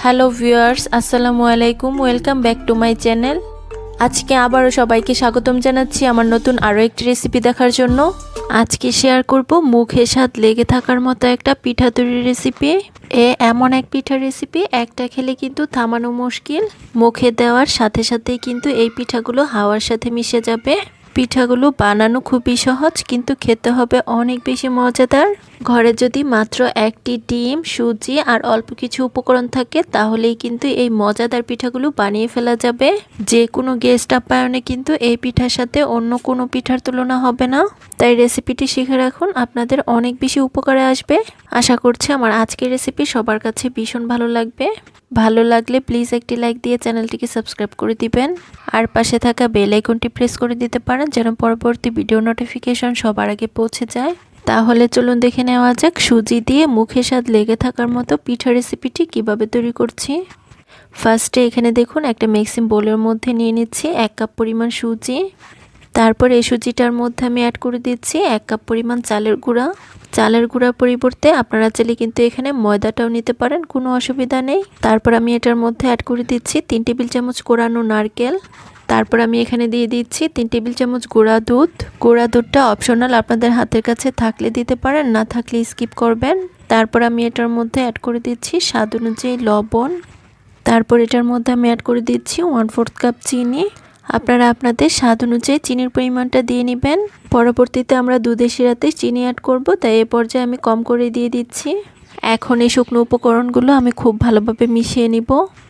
Hello viewers, আসসালামু আলাইকুম। Welcome back to my channel. আজকে আবারও সবাইকে স্বাগতম জানাচ্ছি আমার নতুন আরও একটি রেসিপি দেখার জন্য। আজকে শেয়ার করব মুখে স্বাদ লেগে থাকার মতো একটা পিঠা তৈরির রেসিপি। এমন এক পিঠার রেসিপি একটা খেলে কিন্তু থামানো মুশকিল। মুখে দেওয়ার সাথে সাথেই কিন্তু এই পিঠাগুলো হাওয়ার সাথে মিশে যাবে। পিঠাগুলো বানানো খুবই সহজ, কিন্তু খেতে হবে অনেক বেশি মজাদার। ঘরে যদি মাত্র একটি ডিম, সুজি আর অল্প কিছু উপকরণ থাকে তাহলেই কিন্তু এই মজাদার পিঠাগুলো বানিয়ে ফেলা যাবে। যে কোনো গেস্ট আপ্যায়নে কিন্তু এই পিঠার সাথে অন্য কোনো পিঠার তুলনা হবে না। তাই রেসিপিটি শিখে রাখুন, আপনাদের অনেক বেশি উপকারে আসবে। আশা করছি আমার আজকের রেসিপি সবার কাছে ভীষণ ভালো লাগবে। ভালো লাগলে প্লিজ একটি লাইক দিয়ে চ্যানেলটিকে সাবস্ক্রাইব করে দিবেন, আর পাশে থাকা বেল আইকনটি প্রেস করে দিতে পারেন যেন পরবর্তী ভিডিও নোটিফিকেশন সবার আগে পৌঁছে যায়। তাহলে চলুন দেখে নেওয়া যাক সুজি দিয়ে মুখে স্বাদ লেগে থাকার মতো পিঠা রেসিপিটি কিভাবে তৈরি করছি। ফার্স্টে এখানে দেখুন একটা মিক্সিং বোলের মধ্যে নিয়ে নিচ্ছি 1 কাপ পরিমাণ সুজি। তারপর এই সুজিটার মধ্যে আমি অ্যাড করে দিচ্ছি 1 কাপ পরিমাণ চালের গুঁড়া। চালের গুঁড়ার পরিবর্তে আপনারা চাইলে কিন্তু এখানে ময়দাটাও নিতে পারেন, কোনো অসুবিধা নেই। তারপর আমি এটার মধ্যে অ্যাড করে দিচ্ছি 3 টেবিল চামচ কোরানো নারকেল। তারপর আমি এখানে দিয়ে দিচ্ছি 3 টেবিল চামচ গুঁড়া দুধ। গুঁড়া দুধটা অপশনাল, আপনাদের হাতের কাছে থাকলে দিতে পারেন, না থাকলে স্কিপ করবেন। তারপর আমি এটার মধ্যে অ্যাড করে দিচ্ছি স্বাদ অনুযায়ী লবণ। তারপর এটার মধ্যে আমি অ্যাড করে দিচ্ছি 1/4 কাপ চিনি। আপনারা আপনাদের স্বাদ অনুযায়ী চিনির পরিমাণটা দিয়ে নেবেন। পরবর্তীতে আমরা দুধের শিরাতে চিনি অ্যাড করব, তাই এ পর্যায়ে আমি কম করে দিয়ে দিচ্ছি। এখন এই শুকনো উপকরণগুলো আমি খুব ভালোভাবে মিশিয়ে নিব।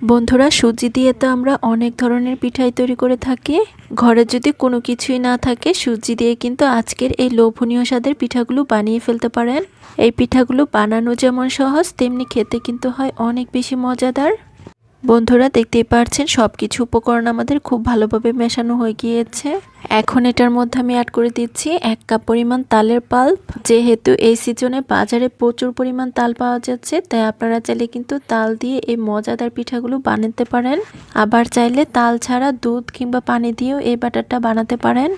বন্ধুরা, সুজি দিয়ে তো আমরা অনেক ধরনের পিঠাই তৈরি করে থাকি। ঘরে যদি কোনো কিছুই না থাকে, সুজি দিয়ে কিন্তু আজকের এই লোভনীয় স্বাদের পিঠাগুলো বানিয়ে ফেলতে পারেন। এই পিঠাগুলো বানানো যেমন সহজ, তেমনি খেতে কিন্তু হয় অনেক বেশি মজাদার। বন্ধুরা, দেখতেই পাচ্ছেন সব কিছু উপকরণ আমাদের খুব ভালোভাবে মেশানো হয়ে গিয়েছে। এখন এটার মধ্যে আমি অ্যাড করে দিচ্ছি 1 কাপ পরিমাণ তালের পাল্প। যেহেতু এই সিজনে বাজারে প্রচুর পরিমাণ তাল পাওয়া যাচ্ছে, তাই আপনারা চাইলে কিন্তু তাল দিয়ে এই মজাদার পিঠাগুলো বানাতে পারেন। আবার চাইলে তাল ছাড়া দুধ কিংবা পানি দিয়েও এই ব্যাটারটা বানাতে পারেন।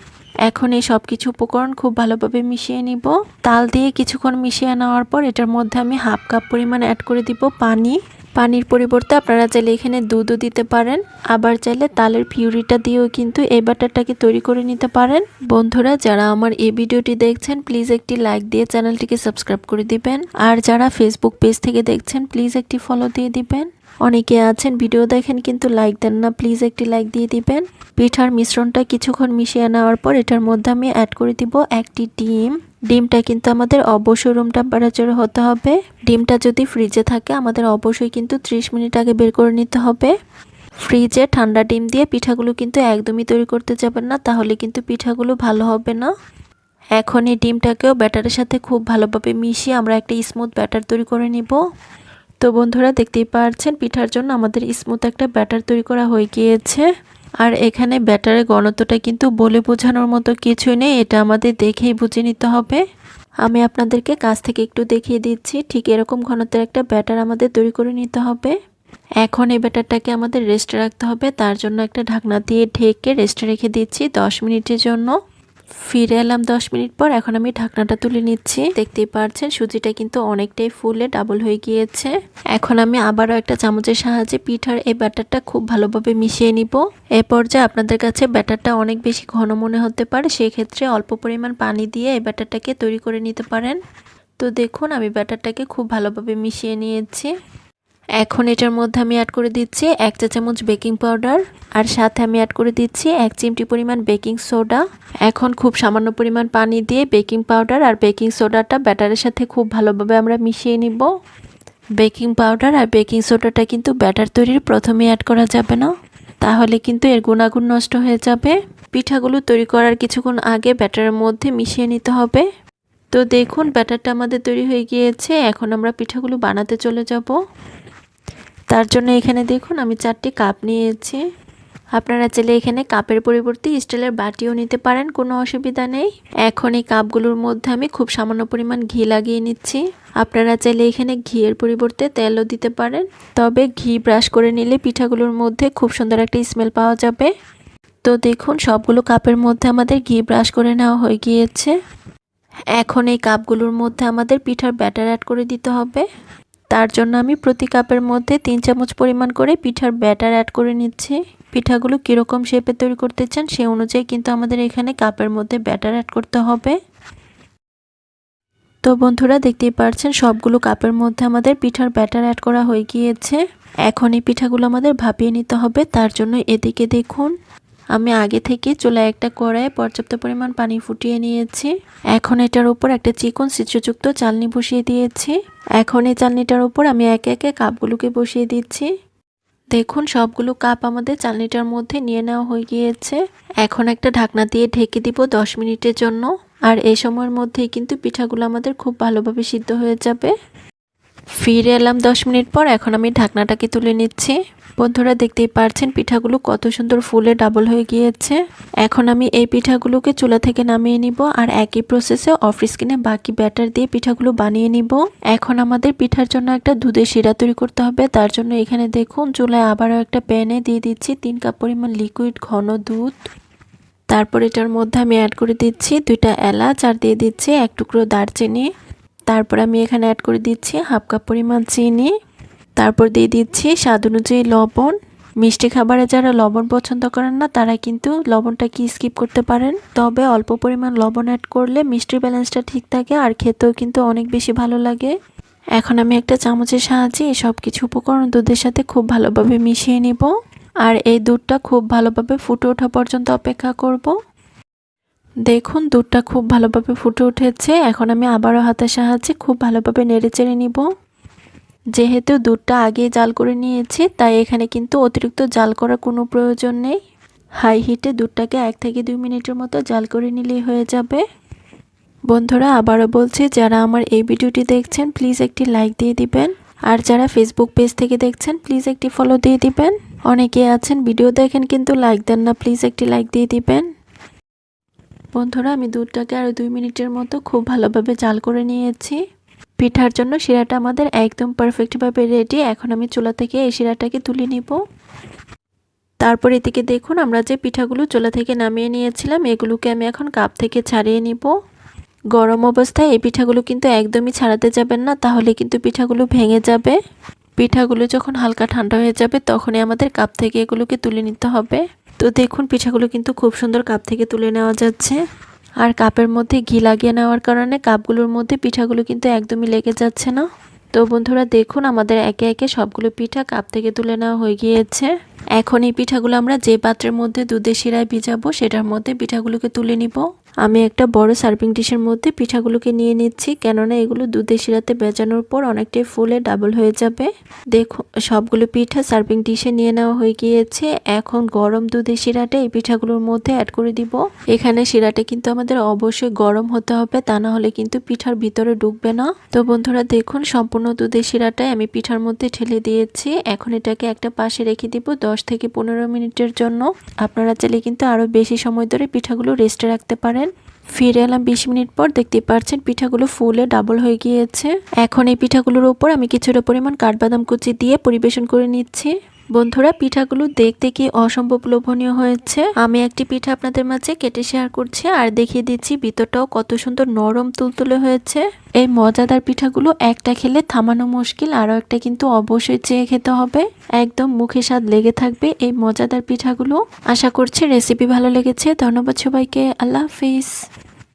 এখন এই সব কিছু উপকরণ খুব ভালোভাবে মিশিয়ে নিব। তাল দিয়ে কিছুক্ষণ মিশিয়ে নেওয়ার পর এটার মধ্যে আমি 1/2 কাপ পরিমাণ অ্যাড করে দিব পানি। পানির পরিবর্তে আপনারা চাইলে এখানে দুধও দিতে পারেন, আবার চাইলে তালের পিউরিটা দিয়েও কিন্তু এই ব্যাটারটাকে তৈরি করে নিতে পারেন। বন্ধুরা, যারা আমার এই ভিডিওটি দেখছেন প্লিজ একটি লাইক দিয়ে চ্যানেলটিকে সাবস্ক্রাইব করে দিবেন, আর যারা ফেসবুক পেজ থেকে দেখছেন প্লিজ একটি ফলো দিয়ে দিবেন। অনেকে আছেন ভিডিও দেখেন কিন্তু লাইক দেন না, প্লিজ একটি লাইক দিয়ে দিবেন। পিঠার মিশ্রণটা কিছুক্ষণ মিশিয়ে নেওয়ার পর এটার মধ্যে আমি অ্যাড করে দিব একটি ডিম। ডিমটা কিন্তু আমাদের অবশ্যই রুম টেম্পারেচারে হতে হবে। ডিমটা যদি ফ্রিজে থাকে আমাদের অবশ্যই কিন্তু 30 মিনিট আগে বের করে নিতে হবে। ফ্রিজে ঠান্ডা ডিম দিয়ে পিঠাগুলো কিন্তু একদমই তৈরি করতে যাবেন না, তাহলে কিন্তু পিঠাগুলো ভালো হবে না। এখন এই ডিমটাকেও ব্যাটারের সাথে খুব ভালোভাবে মিশিয়ে আমরা একটা স্মুথ ব্যাটার তৈরি করে নিব। তো বন্ধুরা, দেখতেই পাচ্ছেন পিঠার জন্য আমাদের স্মুথ একটা ব্যাটার তৈরি করা হয়ে গিয়েছে। আর এখানে ব্যাটারের ঘনত্বটা কিন্তু বলে বোঝানোর মতো কিছুই নেই, এটা আমাদের দেখেই বুঝে নিতে হবে। আমি আপনাদেরকে কাছ থেকে একটু দেখিয়ে দিচ্ছি, ঠিক এরকম ঘনত্বের একটা ব্যাটার আমাদের তৈরি করে নিতে হবে। এখন এই ব্যাটারটাকে আমাদের রেস্টে রাখতে হবে, তার জন্য একটা ঢাকনা দিয়ে ঢেকে রেস্টে রেখে দিচ্ছি 10 মিনিটের জন্য। ফিরে এলাম 10 মিনিট পর। এখন আমি ঢাকনাটা তুলে নিচ্ছি। দেখতেই পাচ্ছেন সুজিটা কিন্তু অনেকটাই ফুলে ডাবল হয়ে গিয়েছে। এখন আমি আবারও একটা চামচের সাহায্যে পিঠার এই ব্যাটারটা খুব ভালোভাবে মিশিয়ে নিব। এ পর্যায়ে আপনাদের কাছে ব্যাটারটা অনেক বেশি ঘন মনে হতে পারে, সেক্ষেত্রে অল্প পরিমাণ পানি দিয়ে এই ব্যাটারটাকে তৈরি করে নিতে পারেন। তো দেখুন আমি ব্যাটারটাকে খুব ভালোভাবে মিশিয়ে নিয়েছি। এখন এটার মধ্যে আমি অ্যাড করে দিচ্ছি 1 চা চামচ বেকিং পাউডার, আর সাথে আমি অ্যাড করে দিচ্ছি 1 চিমটি পরিমাণ বেকিং সোডা। এখন খুব সামান্য পরিমাণ পানি দিয়ে বেকিং পাউডার আর বেকিং সোডাটা ব্যাটারের সাথে খুব ভালোভাবে আমরা মিশিয়ে নিব। বেকিং পাউডার আর বেকিং সোডাটা কিন্তু ব্যাটার তৈরির প্রথমে অ্যাড করা যাবে না, তাহলে কিন্তু এর গুণাগুণ নষ্ট হয়ে যাবে। পিঠাগুলো তৈরি করার কিছুক্ষণ আগে ব্যাটারের মধ্যে মিশিয়ে নিতে হবে। তো দেখুন ব্যাটারটা আমাদের তৈরি হয়ে গিয়েছে। এখন আমরা পিঠাগুলো বানাতে চলে যাব। তার জন্য এখানে দেখুন আমি 4টি কাপ নিয়েছি। আপনারা চাইলে এখানে কাপের পরিবর্তে স্টিলের বাটিও নিতে পারেন, কোনো অসুবিধা নেই। এখন এই কাপগুলোর মধ্যে আমি খুব সামান্য পরিমাণ ঘি লাগিয়ে নিচ্ছি। আপনারা চাইলে এখানে ঘিয়ের পরিবর্তে তেলও দিতে পারেন, তবে ঘি ব্রাশ করে নিলে পিঠাগুলোর মধ্যে খুব সুন্দর একটা স্মেল পাওয়া যাবে। তো দেখুন সবগুলো কাপের মধ্যে আমাদের ঘি ব্রাশ করে নেওয়া হয়ে গিয়েছে। এখন এই কাপগুলোর মধ্যে আমাদের পিঠার ব্যাটার অ্যাড করে দিতে হবে। তার জন্য আমি প্রতি কাপের মধ্যে 3 চামচ পরিমাণ করে পিঠার ব্যাটার অ্যাড করে নিচ্ছি। পিঠাগুলো কীরকম শেপে তৈরি করতে চান সেই অনুযায়ী কিন্তু আমাদের এখানে কাপের মধ্যে ব্যাটার অ্যাড করতে হবে। তো বন্ধুরা দেখতেই পাচ্ছেন সবগুলো কাপের মধ্যে আমাদের পিঠার ব্যাটার অ্যাড করা হয়ে গিয়েছে। এখন এই পিঠাগুলো আমাদের ভাপিয়ে নিতে হবে। তার জন্য এদিকে দেখুন আমি আগে থেকে চুলায় একটা কড়াইয়ে পর্যাপ্ত পরিমাণ পানি ফুটিয়ে নিয়েছি। এখন এটার উপর একটা চিকন ছিদ্রযুক্ত চালনি বসিয়ে দিয়েছি। এখন এই চালনিটার উপর আমি একে একে কাপগুলোকে বসিয়ে দিচ্ছি। দেখুন সবগুলো কাপ আমাদের চালনিটার মধ্যে নিয়ে নেওয়া হয়ে গিয়েছে। এখন একটা ঢাকনা দিয়ে ঢেকে দিব 10 মিনিটের জন্য। আর এই সময়ের মধ্যেই কিন্তু পিঠাগুলো আমাদের খুব ভালোভাবে সিদ্ধ হয়ে যাবে। ফিরে এলাম 10 মিনিট পর। এখন আমি ঢাকনাটাকে তুলে নিচ্ছি। বন্ধুরা দেখতেই পাচ্ছেন পিঠাগুলো কত সুন্দর ফুলে ডাবল হয়ে গিয়েছে। এখন আমি এই পিঠাগুলোকে চুলা থেকে নামিয়ে নিব আর একই প্রসেসে অফ স্ক্রিনে বাকি ব্যাটার দিয়ে পিঠাগুলো বানিয়ে নিব। এখন আমাদের পিঠার জন্য একটা দুধের শিরা তৈরি করতে হবে। তার জন্য এখানে দেখুন চুলায় আবারও একটা প্যানে দিয়ে দিচ্ছি 3 কাপ পরিমাণ লিকুইড ঘন দুধ। তারপর এটার মধ্যে আমি অ্যাড করে দিচ্ছি 2টা এলাচ আর দিয়ে দিচ্ছি 1 টুকরো দারচিনি। তারপর আমি এখানে অ্যাড করে দিচ্ছি হাফ কাপ পরিমাণ চিনি। তারপর দিয়ে দিচ্ছি স্বাদ অনুযায়ী লবণ। মিষ্টি খাবারে যারা লবণ পছন্দ করেন না তারা কিন্তু লবণটাকে স্কিপ করতে পারেন, তবে অল্প পরিমাণ লবণ অ্যাড করলে মিষ্টির ব্যালেন্সটা ঠিক থাকে আর খেতেও কিন্তু অনেক বেশি ভালো লাগে। এখন আমি একটা চামচের সাহায্যে এই সব কিছু উপকরণ দুধের সাথে খুব ভালোভাবে মিশিয়ে নিব আর এই দুধটা খুব ভালোভাবে ফুটে ওঠা পর্যন্ত অপেক্ষা করব। দেখুন দুধটা খুব ভালোভাবে ফুটে উঠেছে। এখন আমি আবারও হাতের সাহায্যে খুব ভালোভাবে নেড়েচেড়ে নিব। যেহেতু দুধটা আগে জাল করে নিয়েছি তাই এখানে কিন্তু অতিরিক্ত জাল করার কোনো প্রয়োজন নেই। হাই হিটে দুধটাকে 1 থেকে 2 মিনিটের মতো জাল করে নিলেই হয়ে যাবে। বন্ধুরা আবারও বলছি যারা আমার এই ভিডিওটি দেখছেন প্লিজ একটি লাইক দিয়ে দিবেন আর যারা ফেসবুক পেজ থেকে দেখছেন প্লিজ একটি ফলো দিয়ে দিবেন। অনেকে আছেন ভিডিও দেখেন কিন্তু লাইক দেন না, প্লিজ একটি লাইক দিয়ে দিবেন। বন্ধুরা আমি দুধটাকে আরও 2 মিনিটের মতো খুব ভালোভাবে জাল করে নিয়েছি। পিঠার জন্য শিরাটা আমাদের একদম পারফেক্টভাবে রেডি। এখন আমি চুলা থেকে এই শিরাটাকে তুলে নিব। তারপর এদিকে দেখুন আমরা যে পিঠাগুলো চুলা থেকে নামিয়ে নিয়েছিলাম এগুলোকে আমি এখন কাপ থেকে ছাড়িয়ে নিব। গরম অবস্থায় এই পিঠাগুলো কিন্তু একদমই ছাড়াতে যাবেন না, তাহলে কিন্তু পিঠাগুলো ভেঙে যাবে। পিঠাগুলো যখন হালকা ঠান্ডা হয়ে যাবে তখনই আমাদের কাপ থেকে এগুলোকে তুলে নিতে হবে। তো দেখুন পিঠাগুলো কিন্তু খুব সুন্দর কাপ থেকে তুলে নেওয়া যাচ্ছে আর কাপের মধ্যে ঘি লাগিয়ে নেওয়ার কারণে কাপগুলোর মধ্যে পিঠাগুলো কিন্তু একদমই লেগে যাচ্ছে না। তো বন্ধুরা দেখুন আমাদের একে একে সবগুলো পিঠা কাপ থেকে তুলে নেওয়া হয়ে গিয়েছে। এখন এই পিঠাগুলো আমরা যে পাত্রের মধ্যে দুধের শিরায় ভিজাবো সেটার মধ্যে পিঠাগুলোকে তুলে নিব। আমি একটা বড় সার্ভিং ডিশের মধ্যে পিঠাগুলোকে নিয়ে নিচ্ছি, কেননা এগুলো দুধের শিরাতে ভেজানোর পর অনেকটাই ফুলে ডাবল হয়ে যাবে। দেখুন সবগুলো পিঠা সার্ভিং ডিশে নিয়ে নেওয়া হয়ে গিয়েছে। এখন গরম দুধের শিরাটা এই পিঠাগুলোর মধ্যে অ্যাড করে দিব। এখানে শিরাটা কিন্তু আমাদের অবশ্যই গরম হতে হবে, তা না হলে কিন্তু পিঠার ভিতরে ঢুকবে না। তো বন্ধুরা দেখুন সম্পূর্ণ দুধের শিরাটাই আমি পিঠার মধ্যে ঢেলে দিয়েছি। এখন এটাকে একটা পাশে রেখে দিব 10 থেকে 15 মিনিটের জন্য। আপনারা চাইলে কিন্তু আরো বেশি সময় ধরে পিঠাগুলো রেস্টে রাখতে পারেন। ফিরে এলাম 20 মিনিট পর। দেখতে পাচ্ছেন পিঠাগুলো ফুলে ডাবল হয়ে গিয়েছে। এখন এই পিঠাগুলোর উপর আমি কিছুটা পরিমাণ কাঠবাদাম কুচি দিয়ে পরিবেশন করে নিচ্ছি। বন্ধুরা পিঠাগুলো দেখতে কি অসম্ভব লোভনীয় হয়েছে। আমি একটি পিঠা আপনাদের মাঝে কেটে শেয়ার করছি আর দেখিয়ে দিচ্ছি ভিতরটাও কত সুন্দর নরম তুলতুলে হয়েছে। এই মজাদার পিঠাগুলো একটা খেলে থামানো মুশকিল, আরও একটা কিন্তু অবশ্যই চেয়ে খেতে হবে। একদম মুখে স্বাদ লেগে থাকবে এই মজাদার পিঠাগুলো। আশা করছি রেসিপি ভালো লেগেছে। ধন্যবাদ সবাইকে। আল্লাহ হাফিজ।